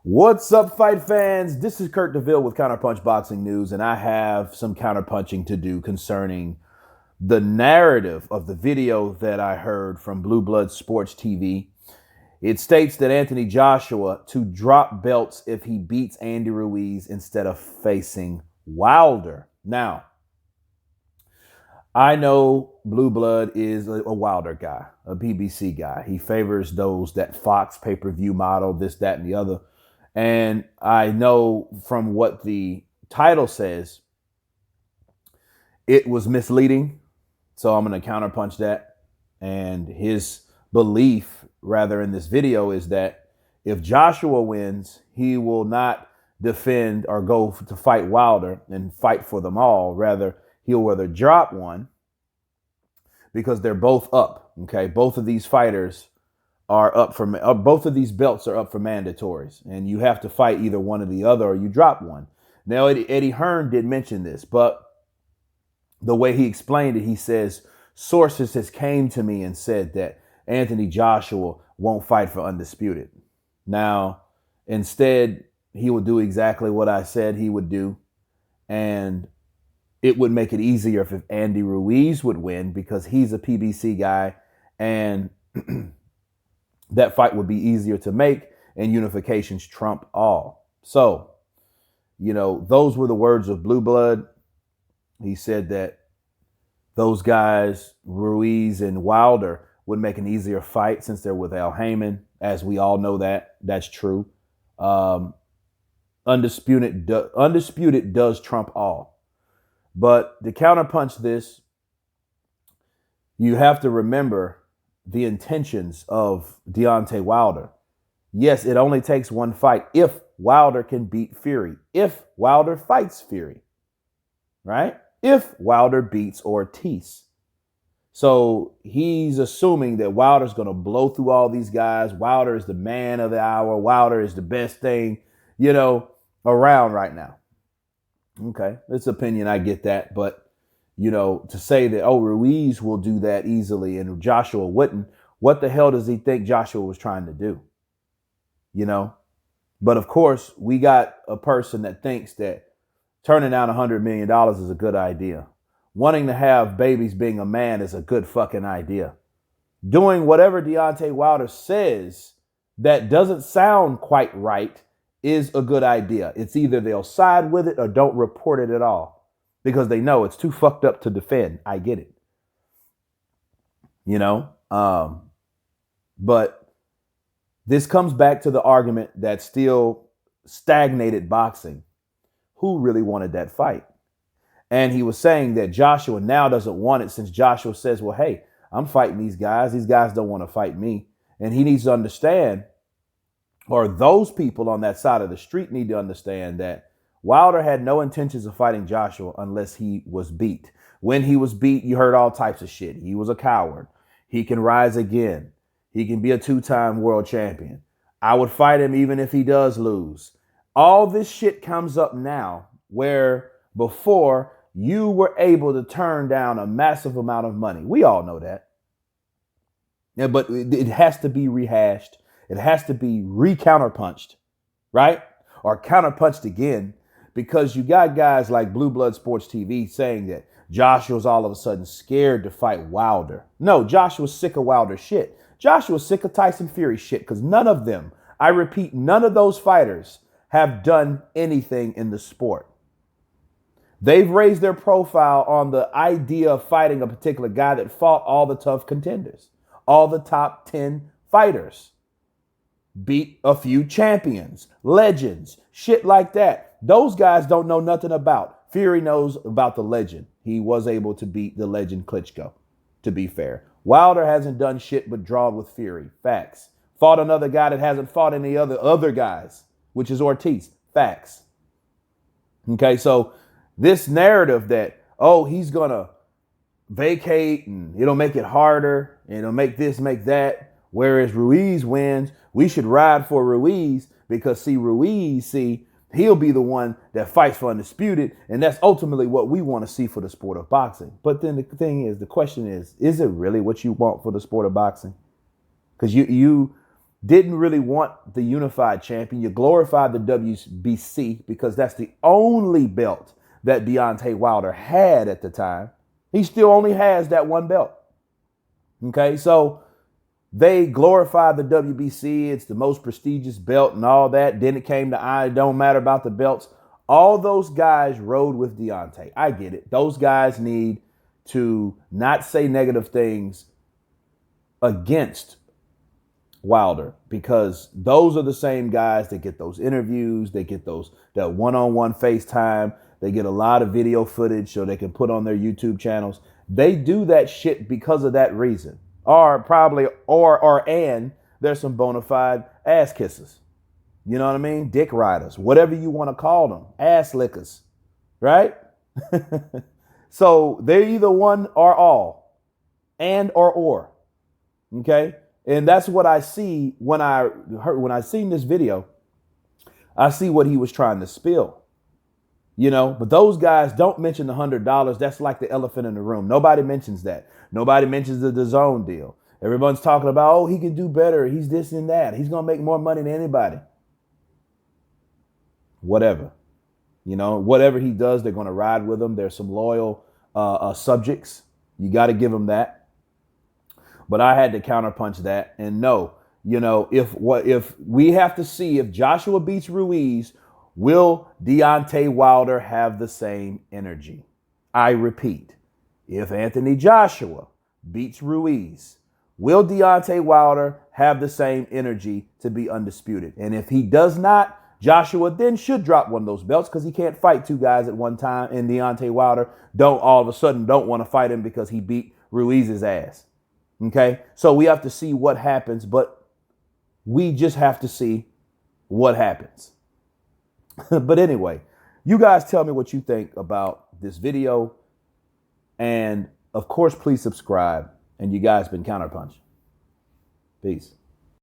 What's up, fight fans? This is Kurt DeVille with Counterpunch Boxing News, and I have some counterpunching to do concerning the narrative of the video that I heard from Blue Blood Sports TV. It states that Anthony Joshua to drop belts if he beats Andy Ruiz instead of facing Wilder. Now, I know Blue Blood is a Wilder guy, a BBC guy. He favors those that Fox pay-per-view model, this, that, and the other. And I know from what the title says, it was misleading. So I'm going to counterpunch that. And his belief, rather, in this video is that if Joshua wins, he will not defend or go to fight Wilder and fight for them all. Rather, he'll rather drop one because they're both up. Okay, both of these fighters are up for both of these belts are up for mandatories, and you have to fight either one or the other, or you drop one. Now, Eddie Hearn did mention this, but the way he explained it, he says sources has came to me and said that Anthony Joshua won't fight for Undisputed. Now, instead, he will do exactly what I said he would do, and it would make it easier if Andy Ruiz would win because he's a PBC guy, and that fight would be easier to make, and unifications trump all. So, those were the words of Blue Blood. He said that those guys, Ruiz and Wilder, would make an easier fight since they're with Al Heyman. As we all know that's true. Undisputed does trump all. But to counterpunch this, you have to remember the intentions of Deontay Wilder. Yes, it only takes one fight if Wilder can beat Fury, if Wilder fights Fury, right? If Wilder beats Ortiz. So he's assuming that Wilder's going to blow through all these guys. Wilder is the man of the hour. Wilder is the best thing, around right now. Okay, it's opinion. I get that. But to say that, Ruiz will do that easily and Joshua wouldn't, what the hell does he think Joshua was trying to do? But of course, we got a person that thinks that turning down $100 million is a good idea. Wanting to have babies being a man is a good fucking idea. Doing whatever Deontay Wilder says that doesn't sound quite right is a good idea. It's either they'll side with it or don't report it at all, because they know it's too fucked up to defend. I get it. But this comes back to the argument that still stagnated boxing. Who really wanted that fight? And he was saying that Joshua now doesn't want it since Joshua says, well, hey, I'm fighting these guys. These guys don't want to fight me. And he needs to understand, or those people on that side of the street need to understand, that Wilder had no intentions of fighting Joshua unless he was beat. When he was beat, you heard all types of shit. He was a coward. He can rise again. He can be a 2-time world champion. I would fight him even if he does lose. All this shit comes up now, where before you were able to turn down a massive amount of money. We all know that. Yeah, but it has to be rehashed. It has to be re-counterpunched, right? Or counterpunched again. Because you got guys like Blue Blood Sports TV saying that Joshua's all of a sudden scared to fight Wilder. No, Joshua's sick of Wilder shit. Joshua's sick of Tyson Fury shit, because none of them, I repeat, none of those fighters have done anything in the sport. They've raised their profile on the idea of fighting a particular guy that fought all the tough contenders, all the top 10 fighters, beat a few champions, legends, shit like that. Those guys don't know nothing about. Fury knows about the legend. He was able to beat the legend Klitschko, to be fair. Wilder hasn't done shit but draw with Fury. Facts. Fought another guy that hasn't fought any other guys, which is Ortiz. Facts. Okay, so this narrative that, he's going to vacate and it'll make it harder and it'll make this, make that, whereas Ruiz wins, we should ride for Ruiz because, Ruiz, he'll be the one that fights for Undisputed, and that's ultimately what we want to see for the sport of boxing. But then the question is it really what you want for the sport of boxing? Because you didn't really want the unified champion. You glorified the WBC because that's the only belt that Deontay Wilder had at the time. He still only has that one belt. Okay, so they glorified the WBC. It's the most prestigious belt and all that. Then it came to it don't matter about the belts. All those guys rode with Deontay. I get it. Those guys need to not say negative things against Wilder, because those are the same guys that get those interviews, they get that one-on-one FaceTime, they get a lot of video footage so they can put on their YouTube channels. They do that shit because of that reason. Or probably and there's some bona fide ass kissers. You know what I mean? Dick riders, whatever you want to call them, ass lickers, right? So they're either one or all, and or. Okay? And that's what I see when I seen this video. I see what he was trying to spill, but those guys don't mention the $100. That's like the elephant in the room. Nobody mentions that. Nobody mentions the DAZN deal. Everyone's talking about, oh, he can do better. He's this and that. He's going to make more money than anybody. Whatever, whatever he does, they're going to ride with him. There's some loyal subjects. You got to give him that. But I had to counterpunch that. And no, if we have to see if Joshua beats Ruiz, will Deontay Wilder have the same energy? I repeat, if Anthony Joshua beats Ruiz, will Deontay Wilder have the same energy to be undisputed? And if he does not, Joshua then should drop one of those belts, because he can't fight two guys at one time. And Deontay Wilder don't want to fight him because he beat Ruiz's ass. Okay, so we have to see what happens, but we just have to see what happens. But anyway, you guys tell me what you think about this video. And of course, please subscribe. And you guys been Counterpunch. Peace.